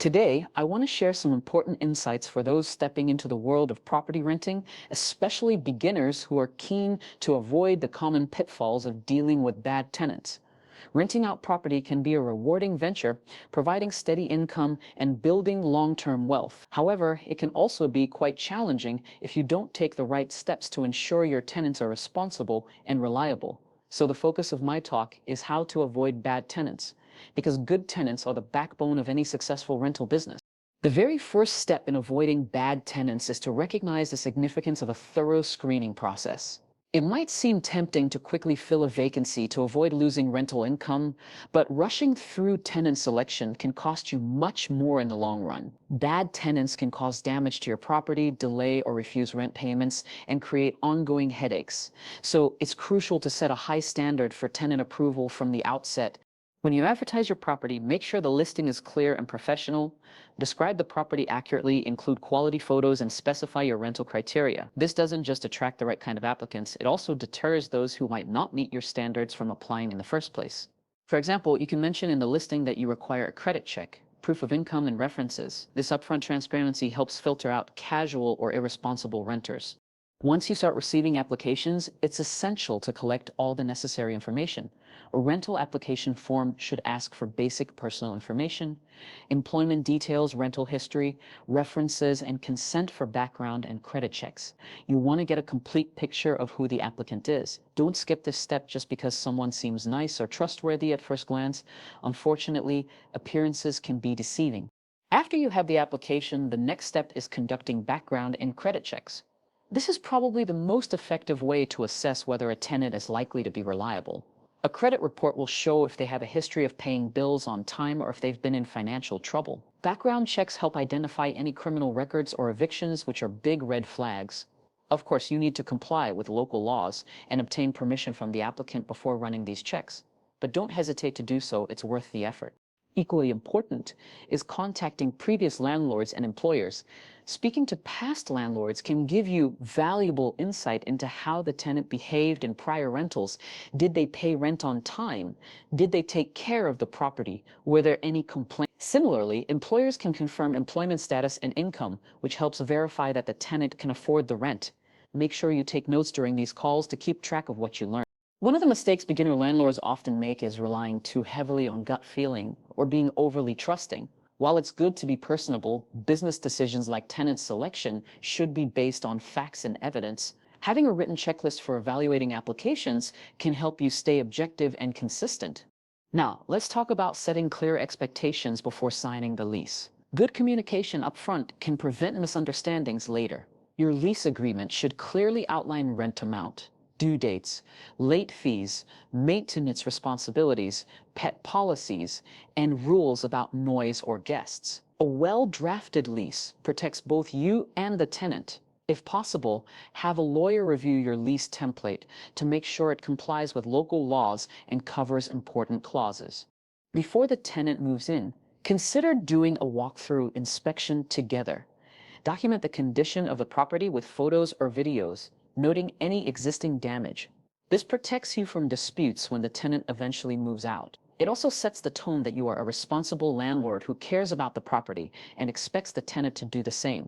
Today, I want to share some important insights for those stepping into the world of property renting, especially beginners who are keen to avoid the common pitfalls of dealing with bad tenants. Renting out property can be a rewarding venture, providing steady income and building long-term wealth. However, it can also be quite challenging if you don't take the right steps to ensure your tenants are responsible and reliable. So the focus of my talk is how to avoid bad tenants, because good tenants are the backbone of any successful rental business. The very first step in avoiding bad tenants is to recognize the significance of a thorough screening process. It might seem tempting to quickly fill a vacancy to avoid losing rental income, but rushing through tenant selection can cost you much more in the long run. Bad tenants can cause damage to your property, delay or refuse rent payments, and create ongoing headaches. So it's crucial to set a high standard for tenant approval from the outset. When you advertise your property, make sure the listing is clear and professional. Describe the property accurately, include quality photos, and specify your rental criteria. This doesn't just attract the right kind of applicants, it also deters those who might not meet your standards from applying in the first place. For example, you can mention in the listing that you require a credit check, proof of income, and references. This upfront transparency helps filter out casual or irresponsible renters. Once you start receiving applications, it's essential to collect all the necessary information. A rental application form should ask for basic personal information, employment details, rental history, references, and consent for background and credit checks. You want to get a complete picture of who the applicant is. Don't skip this step just because someone seems nice or trustworthy at first glance. Unfortunately, appearances can be deceiving. After you have the application, the next step is conducting background and credit checks. This is probably the most effective way to assess whether a tenant is likely to be reliable. A credit report will show if they have a history of paying bills on time or if they've been in financial trouble. Background checks help identify any criminal records or evictions, which are big red flags. Of course, you need to comply with local laws and obtain permission from the applicant before running these checks. But don't hesitate to do so, it's worth the effort. Equally important is contacting previous landlords and employers. Speaking to past landlords can give you valuable insight into how the tenant behaved in prior rentals. Did they pay rent on time? Did they take care of the property? Were there any complaints? Similarly, employers can confirm employment status and income, which helps verify that the tenant can afford the rent. Make sure you take notes during these calls to keep track of what you learn. One of the mistakes beginner landlords often make is relying too heavily on gut feeling or being overly trusting. While it's good to be personable, business decisions like tenant selection should be based on facts and evidence. Having a written checklist for evaluating applications can help you stay objective and consistent. Now, let's talk about setting clear expectations before signing the lease. Good communication up front can prevent misunderstandings later. Your lease agreement should clearly outline rent amount, due dates, late fees, maintenance responsibilities, pet policies, and rules about noise or guests. A well-drafted lease protects both you and the tenant. If possible, have a lawyer review your lease template to make sure it complies with local laws and covers important clauses. Before the tenant moves in, consider doing a walkthrough inspection together. Document the condition of the property with photos or videos, noting any existing damage. This protects you from disputes when the tenant eventually moves out. It also sets the tone that you are a responsible landlord who cares about the property and expects the tenant to do the same.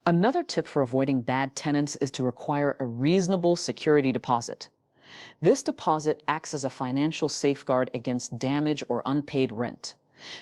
Another tip for avoiding bad tenants is to require a reasonable security deposit. This deposit acts as a financial safeguard against damage or unpaid rent.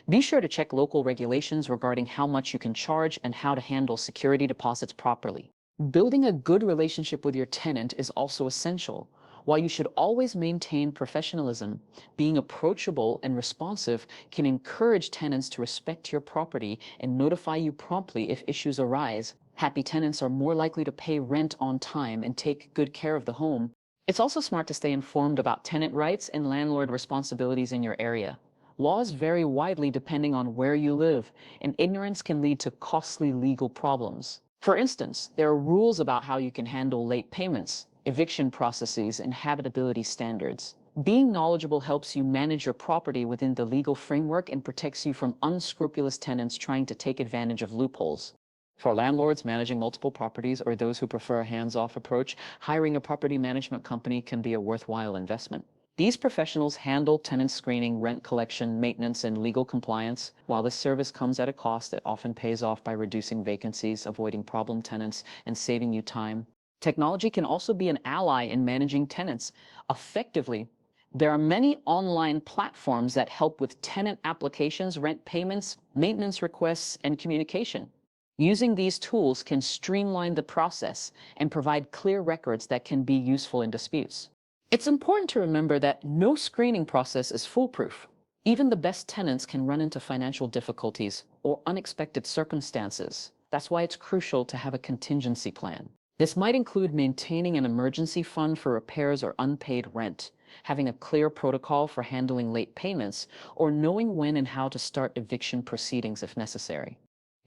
Be sure to check local regulations regarding how much you can charge and how to handle security deposits properly. Building a good relationship with your tenant is also essential. While you should always maintain professionalism, being approachable and responsive can encourage tenants to respect your property and notify you promptly if issues arise. Happy tenants are more likely to pay rent on time and take good care of the home. It's also smart to stay informed about tenant rights and landlord responsibilities in your area. Laws vary widely depending on where you live, and ignorance can lead to costly legal problems. For instance, there are rules about how you can handle late payments, eviction processes, and habitability standards. Being knowledgeable helps you manage your property within the legal framework and protects you from unscrupulous tenants trying to take advantage of loopholes. For landlords managing multiple properties or those who prefer a hands-off approach, hiring a property management company can be a worthwhile investment. These professionals handle tenant screening, rent collection, maintenance, and legal compliance. While this service comes at a cost, it often pays off by reducing vacancies, avoiding problem tenants, and saving you time. Technology can also be an ally in managing tenants effectively. There are many online platforms that help with tenant applications, rent payments, maintenance requests, and communication. Using these tools can streamline the process and provide clear records that can be useful in disputes. It's important to remember that no screening process is foolproof. Even the best tenants can run into financial difficulties or unexpected circumstances. That's why it's crucial to have a contingency plan. This might include maintaining an emergency fund for repairs or unpaid rent, having a clear protocol for handling late payments, or knowing when and how to start eviction proceedings if necessary.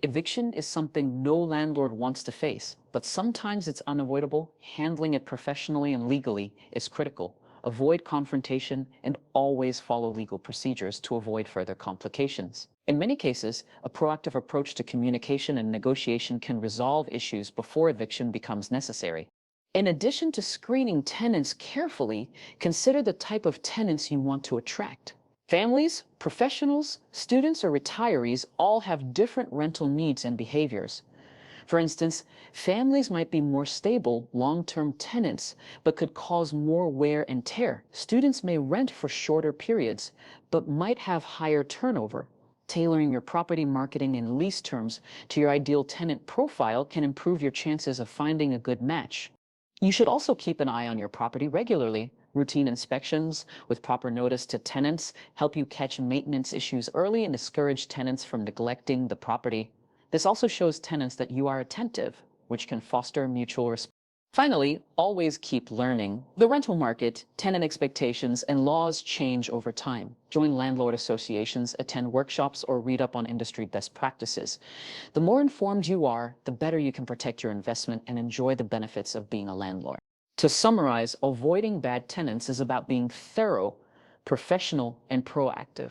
Eviction is something no landlord wants to face, but sometimes it's unavoidable. Handling it professionally and legally is critical. Avoid confrontation and always follow legal procedures to avoid further complications. In many cases, a proactive approach to communication and negotiation can resolve issues before eviction becomes necessary. In addition to screening tenants carefully, consider the type of tenants you want to attract. Families, professionals, students, or retirees all have different rental needs and behaviors. For instance, families might be more stable, long-term tenants, but could cause more wear and tear. Students may rent for shorter periods, but might have higher turnover. Tailoring your property marketing and lease terms to your ideal tenant profile can improve your chances of finding a good match. You should also keep an eye on your property regularly. Routine inspections with proper notice to tenants help you catch maintenance issues early and discourage tenants from neglecting the property. This also shows tenants that you are attentive, which can foster mutual respect. Finally, always keep learning. The rental market, tenant expectations, and laws change over time. Join landlord associations, attend workshops, or read up on industry best practices. The more informed you are, the better you can protect your investment and enjoy the benefits of being a landlord. To summarize, avoiding bad tenants is about being thorough, professional, and proactive.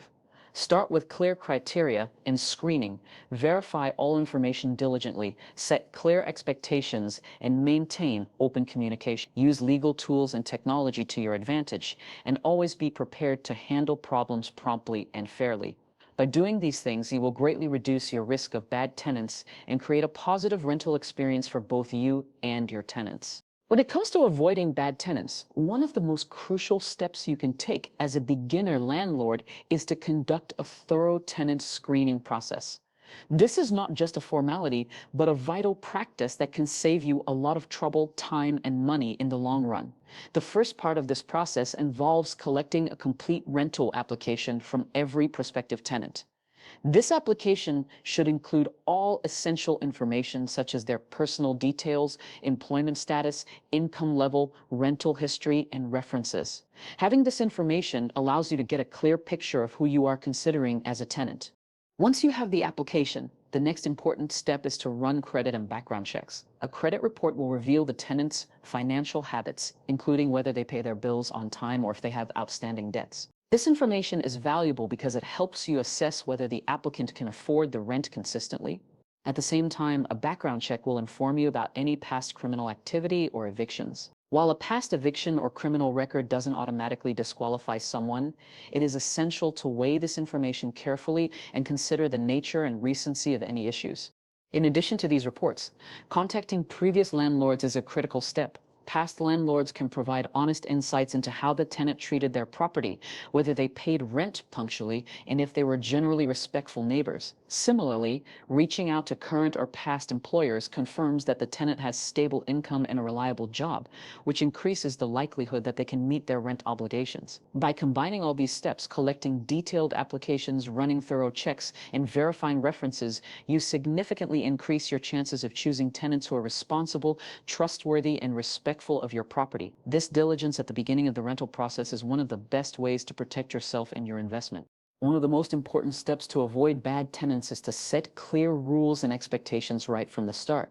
Start with clear criteria and screening. Verify all information diligently. Set clear expectations and maintain open communication. Use legal tools and technology to your advantage, and always be prepared to handle problems promptly and fairly. By doing these things, you will greatly reduce your risk of bad tenants and create a positive rental experience for both you and your tenants. When it comes to avoiding bad tenants, one of the most crucial steps you can take as a beginner landlord is to conduct a thorough tenant screening process. This is not just a formality, but a vital practice that can save you a lot of trouble, time, and money in the long run. The first part of this process involves collecting a complete rental application from every prospective tenant. This application should include all essential information such as their personal details, employment status, income level, rental history, and references. Having this information allows you to get a clear picture of who you are considering as a tenant. Once you have the application, the next important step is to run credit and background checks. A credit report will reveal the tenant's financial habits, including whether they pay their bills on time or if they have outstanding debts. This information is valuable because it helps you assess whether the applicant can afford the rent consistently. At the same time, a background check will inform you about any past criminal activity or evictions. While a past eviction or criminal record doesn't automatically disqualify someone, it is essential to weigh this information carefully and consider the nature and recency of any issues. In addition to these reports, contacting previous landlords is a critical step. Past landlords can provide honest insights into how the tenant treated their property, whether they paid rent punctually, and if they were generally respectful neighbors. Similarly, reaching out to current or past employers confirms that the tenant has stable income and a reliable job, which increases the likelihood that they can meet their rent obligations. By combining all these steps, collecting detailed applications, running thorough checks, and verifying references, you significantly increase your chances of choosing tenants who are responsible, trustworthy, and respectful of your property. This diligence at the beginning of the rental process is one of the best ways to protect yourself and your investment. One of the most important steps to avoid bad tenants is to set clear rules and expectations right from the start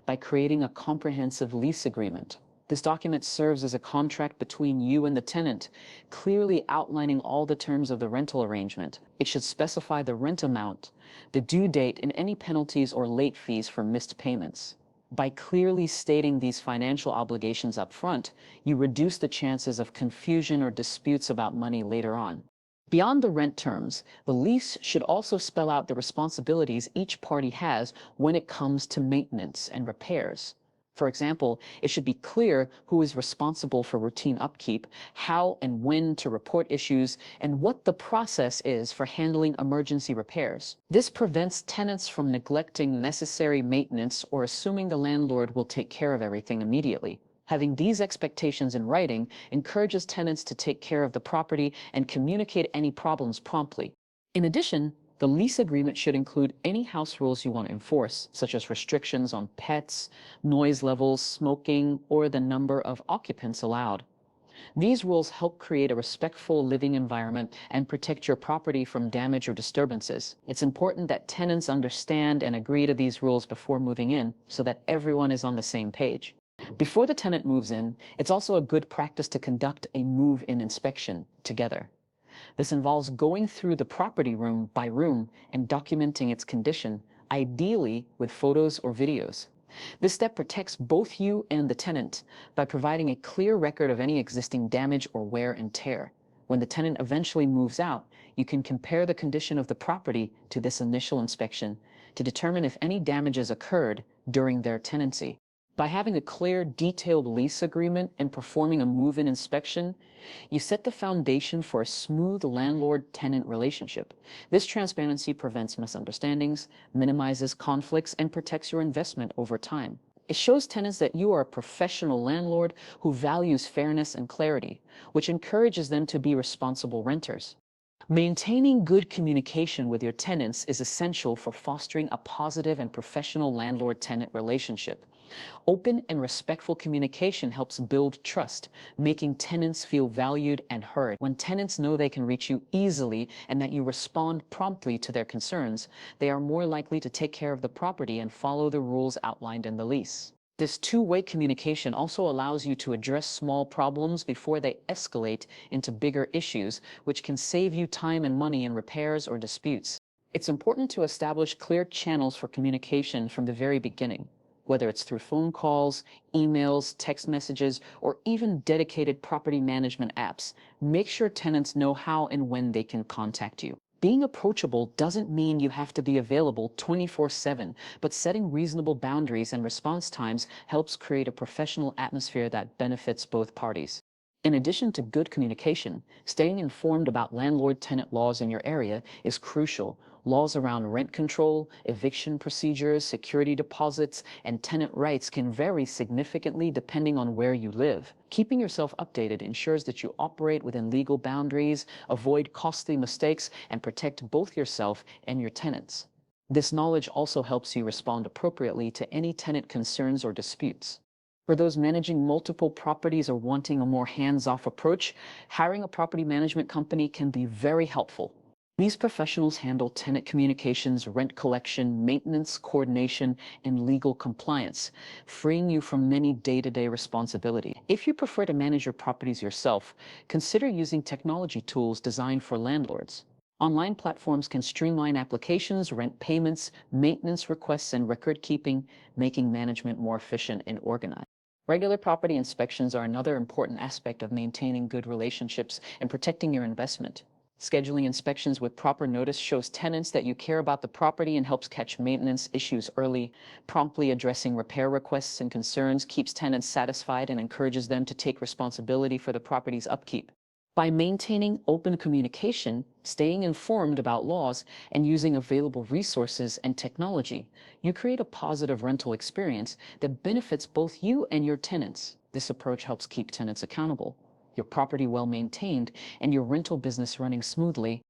by creating a comprehensive lease agreement. This document serves as a contract between you and the tenant, clearly outlining all the terms of the rental arrangement. It should specify the rent amount, the due date, and any penalties or late fees for missed payments. By clearly stating these financial obligations up front, you reduce the chances of confusion or disputes about money later on. Beyond the rent terms, the lease should also spell out the responsibilities each party has when it comes to maintenance and repairs. For example, it should be clear who is responsible for routine upkeep, how and when to report issues, and what the process is for handling emergency repairs. This prevents tenants from neglecting necessary maintenance or assuming the landlord will take care of everything immediately. Having these expectations in writing encourages tenants to take care of the property and communicate any problems promptly. In addition, the lease agreement should include any house rules you want to enforce, such as restrictions on pets, noise levels, smoking, or the number of occupants allowed. These rules help create a respectful living environment and protect your property from damage or disturbances. It's important that tenants understand and agree to these rules before moving in so that everyone is on the same page. Before the tenant moves in, it's also a good practice to conduct a move-in inspection together. This involves going through the property room by room and documenting its condition, ideally with photos or videos. This step protects both you and the tenant by providing a clear record of any existing damage or wear and tear. When the tenant eventually moves out, you can compare the condition of the property to this initial inspection to determine if any damages occurred during their tenancy. By having a clear, detailed lease agreement and performing a move-in inspection, you set the foundation for a smooth landlord-tenant relationship. This transparency prevents misunderstandings, minimizes conflicts, and protects your investment over time. It shows tenants that you are a professional landlord who values fairness and clarity, which encourages them to be responsible renters. Maintaining good communication with your tenants is essential for fostering a positive and professional landlord-tenant relationship. Open and respectful communication helps build trust, making tenants feel valued and heard. When tenants know they can reach you easily and that you respond promptly to their concerns, they are more likely to take care of the property and follow the rules outlined in the lease. This two-way communication also allows you to address small problems before they escalate into bigger issues, which can save you time and money in repairs or disputes. It's important to establish clear channels for communication from the very beginning. Whether it's through phone calls, emails, text messages, or even dedicated property management apps, make sure tenants know how and when they can contact you. Being approachable doesn't mean you have to be available 24/7, but setting reasonable boundaries and response times helps create a professional atmosphere that benefits both parties. In addition to good communication, staying informed about landlord-tenant laws in your area is crucial. Laws around rent control, eviction procedures, security deposits, and tenant rights can vary significantly depending on where you live. Keeping yourself updated ensures that you operate within legal boundaries, avoid costly mistakes, and protect both yourself and your tenants. This knowledge also helps you respond appropriately to any tenant concerns or disputes. For those managing multiple properties or wanting a more hands-off approach, hiring a property management company can be very helpful. These professionals handle tenant communications, rent collection, maintenance, coordination, and legal compliance, freeing you from many day-to-day responsibilities. If you prefer to manage your properties yourself, consider using technology tools designed for landlords. Online platforms can streamline applications, rent payments, maintenance requests, and record keeping, making management more efficient and organized. Regular property inspections are another important aspect of maintaining good relationships and protecting your investment. Scheduling inspections with proper notice shows tenants that you care about the property and helps catch maintenance issues early. Promptly addressing repair requests and concerns keeps tenants satisfied and encourages them to take responsibility for the property's upkeep. By maintaining open communication, staying informed about laws, and using available resources and technology, you create a positive rental experience that benefits both you and your tenants. This approach helps keep tenants accountable, your property well maintained, and your rental business running smoothly